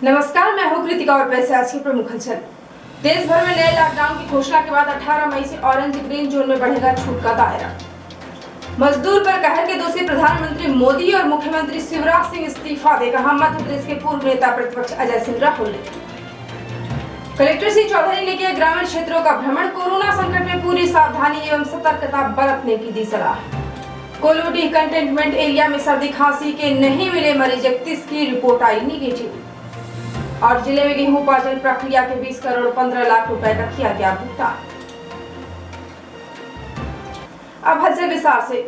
नमस्कार, मैं हूं कृतिका और पेश है आज की प्रमुख खबर। देश भर में नए लॉकडाउन की घोषणा के बाद 18 मई से ऑरेंज ग्रीन जोन में बढ़ेगा छूट का दायरा। मजदूर पर कहर के दोषी प्रधानमंत्री मोदी और मुख्यमंत्री शिवराज सिंह इस्तीफा दे, कहा मध्य प्रदेश के पूर्व नेता प्रतिपक्ष अजय सिंह राहुल ने। कलेक्टर श्री चौधरी ने किया ग्रामीण क्षेत्रों का भ्रमण, कोरोना संकट में पूरी सावधानी एवं सतर्कता बरतने की दी सलाह। कोल्लूडीह कंटेनमेंट एरिया में सर्दी खांसी के नहीं मिले मरीज, 31 की रिपोर्ट आई निगेटिव। और जिले में गेहूं उपार्जन प्रक्रिया के 20 करोड़ 15 लाख रुपए का किया गया भुगतान। अब हद से विस्तार से।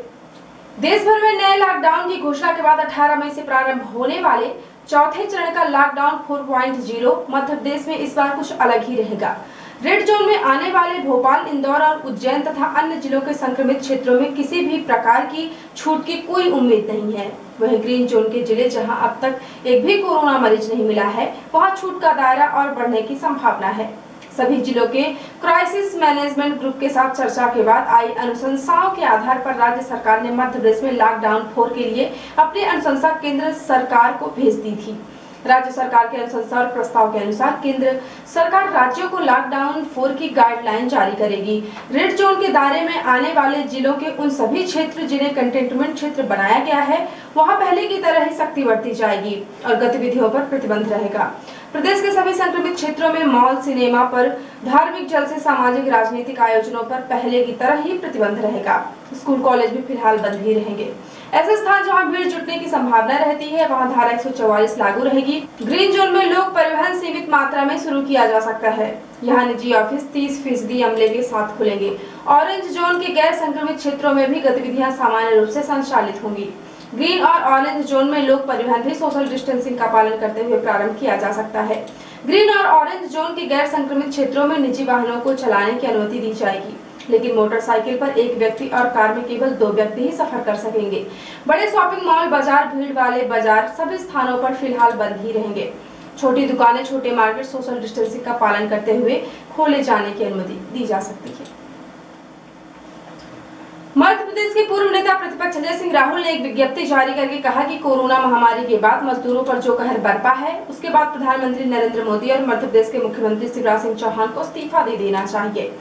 देश भर में नए लॉकडाउन की घोषणा के बाद 18 मई से प्रारंभ होने वाले चौथे चरण का लॉकडाउन 4.0 मध्य प्रदेश में इस बार कुछ अलग ही रहेगा। रेड जोन में आने वाले भोपाल, इंदौर और उज्जैन तथा अन्य जिलों के संक्रमित क्षेत्रों में किसी भी प्रकार की छूट की कोई उम्मीद नहीं है। वहीं ग्रीन जोन के जिले जहां अब तक एक भी कोरोना मरीज नहीं मिला है, वहां छूट का दायरा और बढ़ने की संभावना है। सभी जिलों के क्राइसिस मैनेजमेंट ग्रुप के साथ चर्चा के बाद आई अनुशंसाओं के आधार पर राज्य सरकार ने मध्य प्रदेश में लॉकडाउन 4 के लिए अपनी अनुशंसा केंद्र सरकार को भेज दी थी। राज्य सरकार के अनुशंसा और प्रस्ताव के अनुसार केंद्र सरकार राज्यों को लॉकडाउन 4 की गाइडलाइन जारी करेगी। रेड जोन के दायरे में आने वाले जिलों के उन सभी क्षेत्र जिन्हें कंटेनमेंट क्षेत्र बनाया गया है, वहां पहले की तरह ही सख्ती बरती जाएगी और गतिविधियों पर प्रतिबंध रहेगा। प्रदेश के सभी संक्रमित क्षेत्रों में मॉल, सिनेमा पर, धार्मिक जल से सामाजिक राजनीतिक आयोजनों पर पहले की तरह ही प्रतिबंध रहेगा। स्कूल कॉलेज भी फिलहाल बंद ही रहेंगे। ऐसे स्थान जहां भीड़ जुटने की संभावना रहती है, वहां धारा 144 लागू रहेगी। ग्रीन जोन में लोक परिवहन सीमित मात्रा में शुरू किया जा सकता है। यहाँ निजी ऑफिस 30% अमले के साथ खुलेंगे। ऑरेंज जोन के गैर संक्रमित क्षेत्रों में भी गतिविधियां सामान्य रूप से संचालित होंगी। ग्रीन और ऑरेंज जोन में लोक परिवहन भी सोशल डिस्टेंसिंग का पालन करते हुए प्रारंभ किया जा सकता है। ग्रीन और ऑरेंज जोन के गैर संक्रमित क्षेत्रों में निजी वाहनों को चलाने की अनुमति दी जाएगी, लेकिन मोटरसाइकिल पर एक व्यक्ति और कार में केवल 2 व्यक्ति ही सफर कर सकेंगे। बड़े शॉपिंग मॉल, बाजार, भीड़ वाले बाजार सभी स्थानों पर फिलहाल बंद ही रहेंगे। छोटी दुकानें, छोटे मार्केट सोशल डिस्टेंसिंग का पालन करते हुए खोले जाने की अनुमति दी जा सकती है। मध्य प्रदेश के पूर्व नेता प्रतिपक्ष अजय सिंह राहुल ने एक विज्ञप्ति जारी करके कहा कि कोरोना महामारी के बाद मजदूरों पर जो कहर बरपा है, उसके बाद प्रधानमंत्री नरेंद्र मोदी और मध्य प्रदेश के मुख्यमंत्री शिवराज सिंह चौहान को इस्तीफा दे देना चाहिए।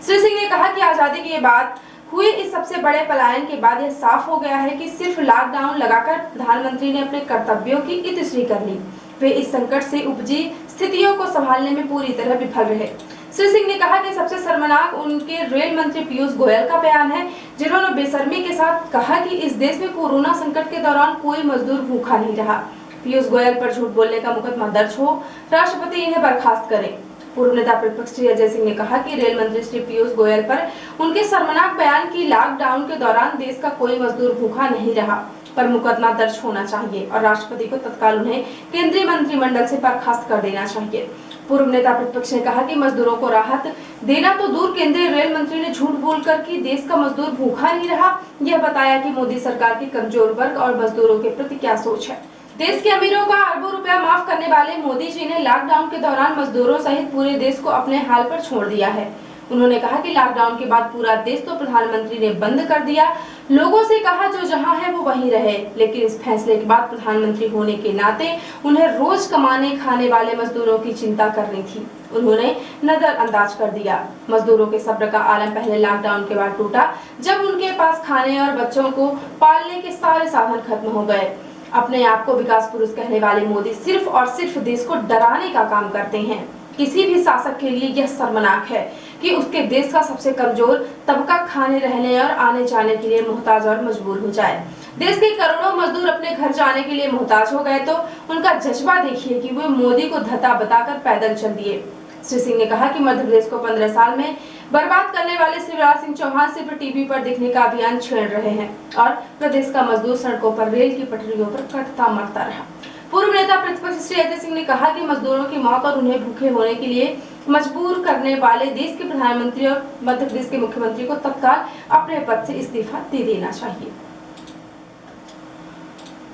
श्री सिंह ने कहा कि आजादी के बाद हुए इस सबसे बड़े पलायन के बाद यह साफ हो गया है कि सिर्फ लॉकडाउन लगाकर प्रधानमंत्री ने अपने कर्तव्यों की इतिश्री कर ली। वे इस संकट से उपजी स्थितियों को संभालने में पूरी तरह विफल रहे। श्री सिंह ने कहा कि सबसे शर्मनाक उनके रेल मंत्री पीयूष गोयल का बयान है, जिन्होंने बेशर्मी के साथ कहा कि इस देश में कोरोना संकट के दौरान कोई मजदूर भूखा नहीं रहा। पीयूष गोयल पर झूठ बोलने का मुकदमा दर्ज हो, राष्ट्रपति इन्हें बर्खास्त करें। पूर्व नेता प्रतिपक्ष श्री अजय सिंह ने कहा कि रेल मंत्री श्री पीयूष गोयल पर उनके शर्मनाक बयान की लॉकडाउन के दौरान देश का कोई मजदूर भूखा नहीं रहा पर मुकदमा दर्ज होना चाहिए और राष्ट्रपति को तत्काल उन्हें केंद्रीय मंत्रिमंडल से बर्खास्त कर देना चाहिए। पूर्व नेता प्रतिपक्ष ने कहा कि मजदूरों को राहत देना तो दूर, केंद्रीय रेल मंत्री ने झूठ बोलकर कि देश का मजदूर भूखा नहीं रहा, यह बताया कि मोदी सरकार की कमजोर वर्ग और मजदूरों के प्रति क्या सोच है। देश के अमीरों का अरबों रुपया माफ करने वाले मोदी जी ने लॉकडाउन के दौरान मजदूरों सहित पूरे देश को अपने हाल पर छोड़ दिया है। उन्होंने कहा कि लॉकडाउन के बाद पूरा देश तो प्रधानमंत्री ने बंद कर दिया, लोगों से कहा जो जहां है वो वहीं रहे, लेकिन इस फैसले के बाद प्रधानमंत्री होने के नाते उन्हें रोज कमाने खाने वाले मजदूरों की चिंता करनी थी, उन्होंने नजरअंदाज कर दिया। मजदूरों के सब्र का आलम पहले लॉकडाउन के बाद टूटा, जब उनके पास खाने और बच्चों को पालने के सारे साधन खत्म हो गए। अपने आप को विकास पुरुष कहने वाले मोदी सिर्फ और सिर्फ देश को डराने का काम करते हैं। किसी भी शासक के लिए यह शर्मनाक है कि उसके देश का सबसे कमजोर तबका खाने, रहने और आने जाने के लिए मोहताज और मजबूर हो जाए। देश के करोड़ों मजदूर अपने घर जाने के लिए मोहताज हो गए तो उनका जज्बा देखिए कि वे मोदी को धता बताकर पैदल चल दिए। श्री सिंह ने कहा कि मध्य प्रदेश को 15 साल में बर्बाद करने वाले शिवराज सिंह चौहान सिर्फ टीवी पर दिखने का अभियान छेड़ रहे हैं और प्रदेश का मजदूर सड़कों पर, रेल की पटरियों पर कटता मरता रहा। पूर्व नेता प्रतिपक्ष श्री अजय सिंह ने कहा कि मजदूरों की मौत और उन्हें भूखे होने के लिए मजबूर करने वाले देश के प्रधानमंत्री और मध्य प्रदेश के मुख्यमंत्री को तत्काल अपने पद से इस्तीफा दे देना चाहिए।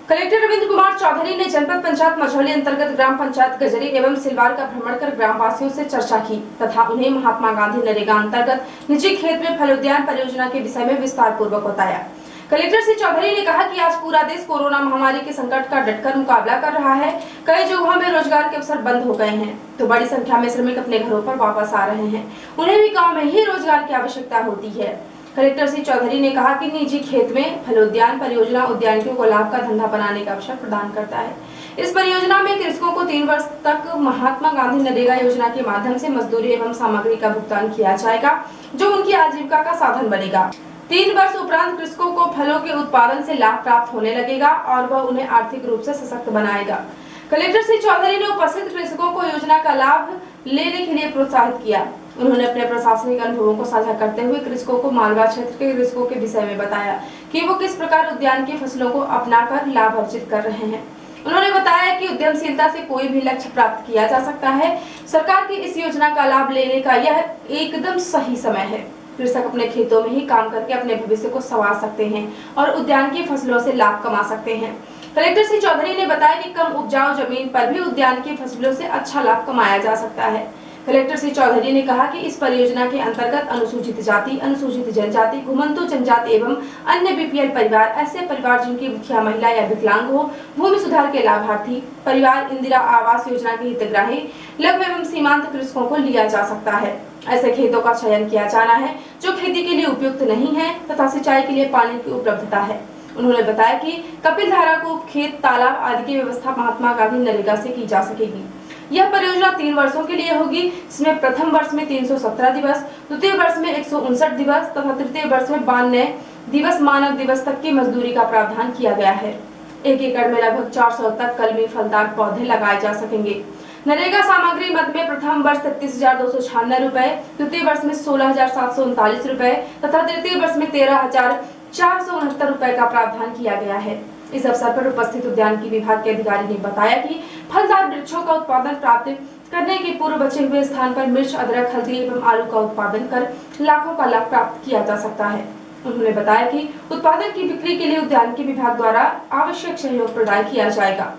कलेक्टर रविंद्र कुमार चौधरी ने जनपद पंचायत मझौली अंतर्गत ग्राम पंचायत गजरी एवं सिलवार का भ्रमण कर ग्रामवासियों से चर्चा की तथा उन्हें महात्मा गांधी नरेगा अंतर्गत निजी खेत में फल उद्यान परियोजना के विषय में विस्तार पूर्वक बताया। कलेक्टर श्री चौधरी ने कहा कि आज पूरा देश कोरोना महामारी के संकट का डटकर मुकाबला कर रहा है। कई जगहों में रोजगार के अवसर बंद हो गए हैं तो बड़ी संख्या में श्रमिक अपने घरों पर वापस आ रहे हैं। उन्हें भी गांव में ही रोजगार की आवश्यकता होती है। कलेक्टर श्री चौधरी ने कहा कि निजी खेत में फलोद्यान परियोजना उद्यानिकों को लाभ का धंधा बनाने का अवसर प्रदान करता है। इस परियोजना में कृषकों को 3 वर्ष तक महात्मा गांधी नरेगा योजना के माध्यम से मजदूरी एवं सामग्री का भुगतान किया जाएगा, जो उनकी आजीविका का साधन बनेगा। 3 वर्ष उपरांत कृषकों को फलों के उत्पादन से लाभ प्राप्त होने लगेगा और वह उन्हें आर्थिक रूप से सशक्त बनाएगा। कलेक्टर श्री चौधरी ने उपस्थित कृषकों को योजना का लाभ लेने के लिए प्रोत्साहित किया। उन्होंने अपने प्रशासनिक अनुभवों को साझा करते हुए कृषकों को मालवा क्षेत्र के कृषकों के विषय में बताया कि वो किस प्रकार उद्यान की फसलों को अपनाकर लाभ अर्जित कर रहे हैं। उन्होंने बताया कि उद्यमशीलता से कोई भी लक्ष्य प्राप्त किया जा सकता है। सरकार की इस योजना का लाभ लेने का यह एकदम सही समय है। कृषक अपने खेतों में ही काम करके अपने भविष्य को संवार सकते हैं और उद्यान की फसलों से लाभ कमा सकते हैं। कलेक्टर श्री चौधरी ने बताया कि कम उपजाऊ जमीन पर भी उद्यान की फसलों से अच्छा लाभ कमाया जा सकता है। कलेक्टर श्री चौधरी ने कहा कि इस परियोजना के अंतर्गत अनुसूचित जाति, अनुसूचित जनजाति, घुमंतु जनजाति एवं अन्य बीपीएल परिवार, ऐसे परिवार जिनकी मुखिया महिला या विकलांग हो, भूमि सुधार के लाभार्थी परिवार, इंदिरा आवास योजना के हितग्राही, लघु एवं सीमांत कृषकों को लिया जा सकता है। ऐसे खेतों का चयन किया जाना है जो खेती के लिए उपयुक्त नहीं है तथा सिंचाई के लिए पानी की उपलब्धता है। उन्होंने बताया कि कपिल धारा को खेत, तालाब आदि की व्यवस्था महात्मा गांधी नरेगा से की जा सकेगी। यह परियोजना 3 वर्षों के लिए होगी, जिसमें प्रथम वर्ष में 317 दिवस, द्वितीय वर्ष में 159 दिवस तथा तृतीय वर्ष में 92 दिवस मानव दिवस तक की मजदूरी का प्रावधान किया गया है। 1 एकड़ में लगभग 400 तक कलमी फलदार पौधे लगाए जा सकेंगे। नरेगा सामग्री मद में प्रथम वर्ष 33,296 रुपए, द्वितीय वर्ष में 16,739 रुपए तथा तृतीय वर्ष में 13,469 रुपए का प्रावधान किया गया है। इस अवसर पर उपस्थित उद्यानिकी विभाग के अधिकारी ने बताया कि फलदार वृक्षों का उत्पादन प्राप्त करने के पूर्व बचे हुए स्थान पर मिर्च, अदरक, हल्दी एवं आलू का उत्पादन कर लाखों का लाभ प्राप्त किया जा सकता है। उन्होंने बताया कि उत्पादन की बिक्री के लिए उद्यानिकी विभाग द्वारा आवश्यक सहयोग प्रदान किया जाएगा।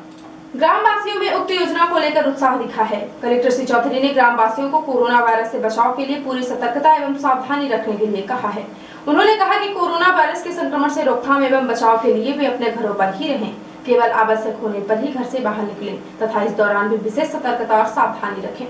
ग्रामवासियों में उक्त योजना को लेकर उत्साह दिखा है। कलेक्टर श्री चौधरी ने ग्रामवासियों को कोरोना वायरस से बचाव के लिए पूरी सतर्कता एवं सावधानी रखने के लिए कहा है। उन्होंने कहा कि कोरोना वायरस के संक्रमण से रोकथाम एवं बचाव के लिए वे अपने घरों पर ही रहें, केवल आवश्यक होने पर ही घर से बाहर निकलें तथा इस दौरान भी विशेष सतर्कता और सावधानी रखें।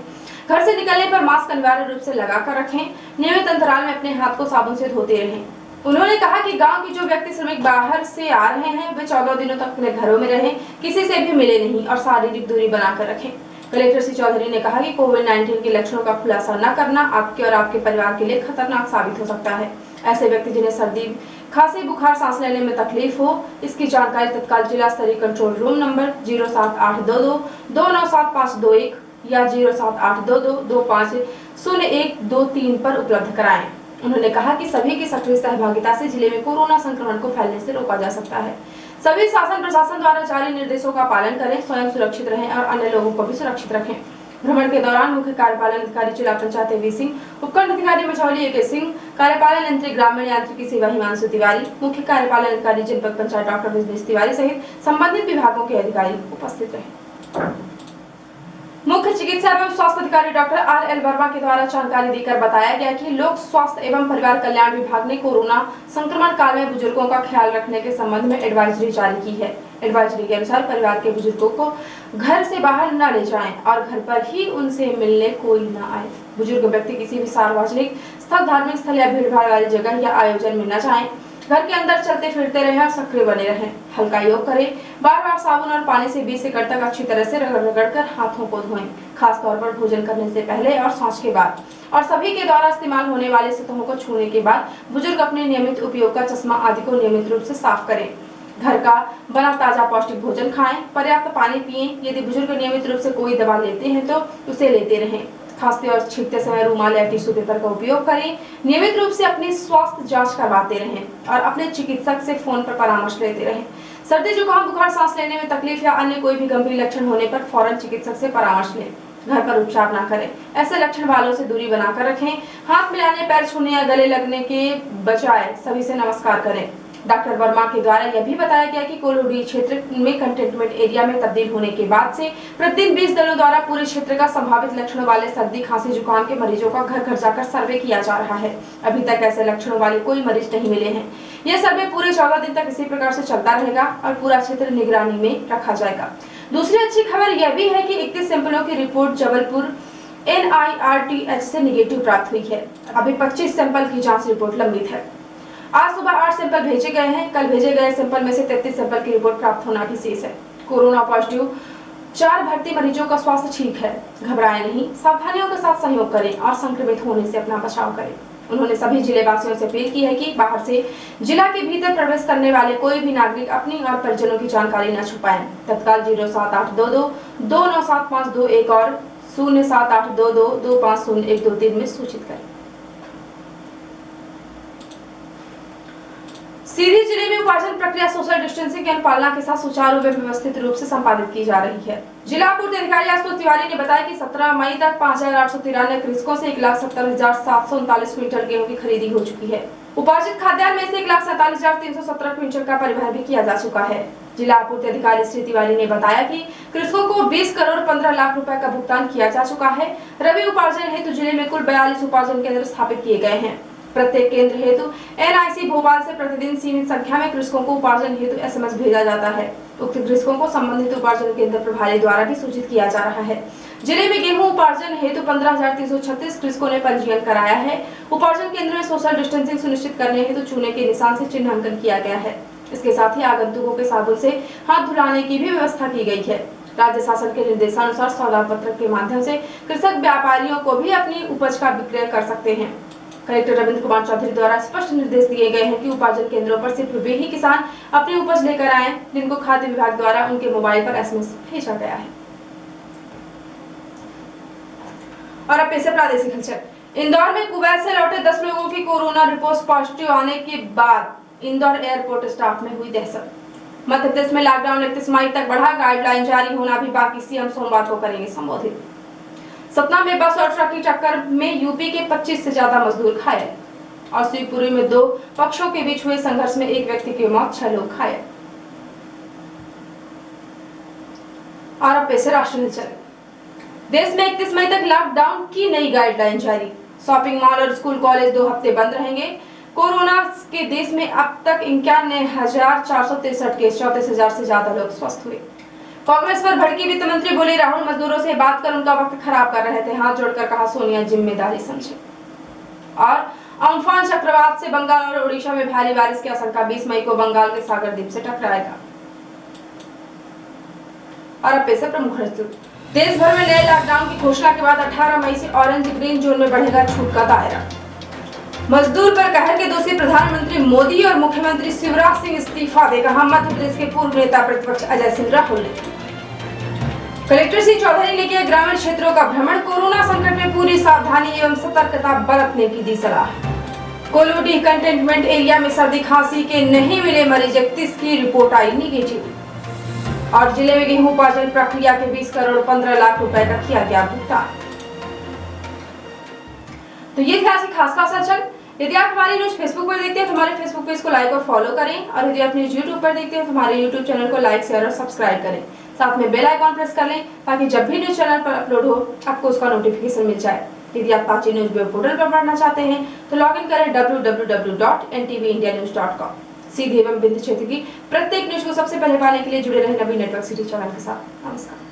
घर से निकलने पर मास्क अनिवार्य रूप से लगाकर रखें। नियमित अंतराल में अपने हाथ को साबुन से धोते रहें। उन्होंने कहा कि गांव के जो व्यक्ति श्रमिक बाहर से आ रहे हैं वे 14 दिनों तक अपने घरों में रहें, किसी से भी मिले नहीं और शारीरिक दूरी बनाकर रखें। कलेक्टर श्री चौधरी ने कहा कि कोविड-19 के लक्षणों का खुलासा न करना आपके और आपके परिवार के लिए खतरनाक साबित हो सकता है। ऐसे व्यक्ति जिन्हें सर्दी, खांसी, बुखार, सांस लेने में तकलीफ हो, इसकी जानकारी तत्काल जिला स्तरीय कंट्रोल रूम नंबर 07822 297521 या 07822 250123 पर उपलब्ध कराएं। उन्होंने कहा कि सभी की सक्रिय सहभागिता से जिले में कोरोना संक्रमण को फैलने से रोका जा सकता है। सभी शासन प्रशासन द्वारा जारी निर्देशों का पालन करें, स्वयं सुरक्षित रहें और अन्य लोगों को भी सुरक्षित रखें। भ्रमण के दौरान मुख्य कार्यपालन अधिकारी जिला पंचायत वी सिंह, उपखंड अधिकारी मझौली ए के सिंह, कार्यपालन यंत्री ग्रामीण यांत्रिकी सेवा हिमांशु तिवारी, मुख्य कार्यपालन अधिकारी जनपद पंचायत डॉक्टर ब्रजनेश तिवारी सहित संबंधित विभागों के अधिकारी उपस्थित रहे। मुख्य चिकित्सा एवं स्वास्थ्य अधिकारी डॉक्टर RL वर्मा के द्वारा जानकारी देकर बताया गया कि लोक स्वास्थ्य एवं परिवार कल्याण विभाग ने कोरोना संक्रमण काल में बुजुर्गों का ख्याल रखने के संबंध में एडवाइजरी जारी की है। एडवाइजरी के अनुसार परिवार के बुजुर्गों को घर से बाहर न ले जाएं और घर पर ही उनसे मिलने कोई न आए। बुजुर्ग व्यक्ति किसी भी सार्वजनिक स्थल, धार्मिक स्थल या भीड़ भाड़ वाली जगह या आयोजन में न जाएं। घर के अंदर चलते फिरते रहें और सक्रिय बने रहें। हल्का योग करें। बार-बार साबुन और पानी से 20 सेकंड तक अच्छी तरह से रगड़-रगड़ हाथों को धोएं, खास तौर पर भोजन करने से पहले और सांस के बाद, और सभी के द्वारा इस्तेमाल होने वाले सतहों को छूने के बाद बुजुर्ग अपने नियमित उपयोग का चश्मा आदि को नियमित रूप से साफ करें। घर का बना ताजा पौष्टिक भोजन खाएं, पर्याप्त पानी पिएं। यदि बुजुर्ग नियमित रूप से कोई दवा लेते हैं तो उसे लेते रहें। खांसते और छींकते समय रुमाल या टिश्यू पेपर का उपयोग करें। नियमित रूप से अपनी स्वास्थ्य जांच करवाते रहें और अपने चिकित्सक से फोन पर परामर्श लेते रहें। सर्दी, जुकाम, बुखार, सांस लेने में तकलीफ या अन्य कोई भी गंभीर लक्षण होने पर फौरन चिकित्सक से परामर्श लें। घर पर उपचार न करें। ऐसे लक्षण वालों से दूरी बनाकर रखें। हाथ मिलाने, पैर छूने या गले लगने के बजाय सभी से नमस्कार करें। डॉक्टर वर्मा के द्वारा यह भी बताया गया कि कोल्हापुर क्षेत्र में कंटेनमेंट एरिया में तब्दील होने के बाद से प्रतिदिन 20 दलों द्वारा पूरे क्षेत्र का संभावित लक्षणों वाले सर्दी खांसी जुकाम के मरीजों का घर घर जाकर सर्वे किया जा रहा है। अभी तक ऐसे लक्षणों वाले कोई मरीज नहीं मिले हैं। यह सर्वे पूरे 14 दिन तक इसी प्रकार से चलता रहेगा और पूरा क्षेत्र निगरानी में रखा जाएगा। दूसरी अच्छी खबर यह भी है कि 31 सैंपलों की रिपोर्ट जबलपुर NIRTH से निगेटिव प्राप्त हुई है। अभी 25 सैंपल की जांच रिपोर्ट लंबित है। आज सुबह 8 सैंपल भेजे गए हैं। कल भेजे गए सैंपल में से 33 सैंपल की रिपोर्ट प्राप्त होना भी शेष है। कोरोना पॉजिटिव 4 भर्ती मरीजों का स्वास्थ्य ठीक है। घबराएं नहीं, सावधानियों के साथ सहयोग करें और संक्रमित होने से अपना बचाव करें। उन्होंने सभी जिले वासियों से अपील की है कि बाहर से जिला के भीतर प्रवेश करने वाले कोई भी नागरिक अपनी और परिजनों की जानकारी न छुपाएं। तत्काल 07822 297521 और 07822 250123 में सूचित करें। सीधी जिले में उपार्जन प्रक्रिया सोशल डिस्टेंसिंग की अनुपालना के साथ सुचारू व व्यवस्थित रूप से संपादित की जा रही है। जिला आपूर्ति अधिकारी आशुतोष तिवारी ने बताया कि 17 मई तक 5893 कृषकों से 1,70,739 क्विंटल गेहूं की खरीदी हो चुकी है। उपार्जित खाद्यान्न में से 1,47,317 क्विंटल का परिवहन भी किया जा चुका है। जिला आपूर्ति अधिकारी श्री तिवारी ने बताया कि कृषकों को 20 करोड़ 15 लाख रुपए का भुगतान किया जा चुका है। रबी उपार्जन हेतु जिले में कुल 42 उपार्जन केंद्र स्थापित किए गए हैं। प्रत्येक केंद्र हेतु NIC भोपाल से प्रतिदिन सीमित संख्या में कृषकों को उपार्जन हेतु SMS भेजा जाता है। उक्त कृषकों को संबंधित उपार्जन केंद्र प्रभारी द्वारा भी सूचित किया जा रहा है। जिले में गेहूं उपार्जन हेतु 15,336 कृषकों ने पंजीयन कराया है। उपार्जन केंद्र में सोशल डिस्टेंसिंग सुनिश्चित करने हेतु चूने के निशान से चिन्हांकन किया गया है। इसके साथ ही आगंतुकों के साबुन से हाथ धुलाने की भी व्यवस्था की गई है। राज्य शासन के निर्देशानुसार सौदा पत्रक के माध्यम से कृषक व्यापारियों को भी अपनी उपज का विक्रय कर सकते हैं। कलेक्टर रविंद्र कुमार चौधरी द्वारा स्पष्ट निर्देश दिए गए हैं कि उपार्जन केंद्रों पर सिर्फ वे ही किसान अपनी उपज लेकर आएं जिनको खाद्य विभाग द्वारा उनके मोबाइल पर SMS भेजा गया है। और अब पेश है प्रादेशिक हलचल। इंदौर में कुवैत से लौटे 10 लोगों की कोरोना रिपोर्ट पॉजिटिव आने के बाद इंदौर एयरपोर्ट स्टाफ में हुई दहशत। मध्य प्रदेश में लॉकडाउन 31 मई तक बढ़ा, गाइडलाइन जारी होना भी बाकी। CM सोमवार को करेंगे संबोधित। सतना में बस और ट्रक की टक्कर में यूपी के 25 से ज्यादा मजदूर घायल और शिवपुरी में 2 पक्षों के बीच हुए संघर्ष में 1 व्यक्ति की मौत, 6 लोग घायल। और अब पेश है राष्ट्रीय हलचल। देश में 31 मई तक लॉकडाउन की नई गाइडलाइन जारी। शॉपिंग मॉल और स्कूल कॉलेज 2 हफ्ते बंद रहेंगे। कोरोना के देश में अब तक 91,463 केस, 34,000 से ज्यादा लोग स्वस्थ हुए। कांग्रेस पर भड़की वित्त मंत्री बोली, राहुल मजदूरों से बात कर उनका वक्त खराब कर रहे थे। हाथ जोड़कर कहा, सोनिया जिम्मेदारी समझे। और अम्फान चक्रवात से बंगाल और उड़ीसा में भारी बारिश की आशंका। 20 मई को बंगाल के सागर द्वीप से टकराएगा। और अब पेश है प्रमुख खबर। देश भर में नए लॉकडाउन की घोषणा के बाद 18 मई से ऑरेंज ग्रीन जोन में बढ़ेगा छूट का दायरा। मजदूर पर कहर के दोषी प्रधानमंत्री मोदी और मुख्यमंत्री शिवराज सिंह इस्तीफा दे, कहा मध्य प्रदेश के पूर्व नेता प्रतिपक्ष अजय सिंह राहुल ने। कलेक्टर श्री चौधरी ने किया ग्रामीण क्षेत्रों का भ्रमण। कोरोना संकट में पूरी सावधानी एवं सतर्कता बरतने की दी सलाह। कोल्हापुर कंटेनमेंट एरिया में सर्दी खांसी के नहीं मिले मरीज, 31 की रिपोर्ट आई निगेटिव। और जिले में गेहूं उपार्जन प्रक्रिया के 20 करोड़ 15 लाख रुपए का किया गया भुगतान। तो ये था खास हलचल। यदि आप हमारी न्यूज फेसबुक पर देखते हैं तो हमारे फेसबुक पेज को लाइक और फॉलो करें, और यदि आप न्यूज यूट्यूब पर देखते हैं तो हमारे यूट्यूब चैनल को लाइक, शेयर और सब्सक्राइब करें। साथ में बेल आइकॉन प्रेस कर लें ताकि जब भी न्यूज चैनल पर अपलोड हो आपको उसका नोटिफिकेशन मिल जाए। यदि आप ताजी न्यूज वेब पोर्टल पर पढ़ना चाहते हैं तो लॉग इन करें www.ntvIndianews.com। सीधे एवं बिंदु क्षेत्र की प्रत्येक न्यूज को सबसे पहले पाने के लिए जुड़े रहें नवीन नेटवर्क सिटी चैनल के साथ। नमस्कार।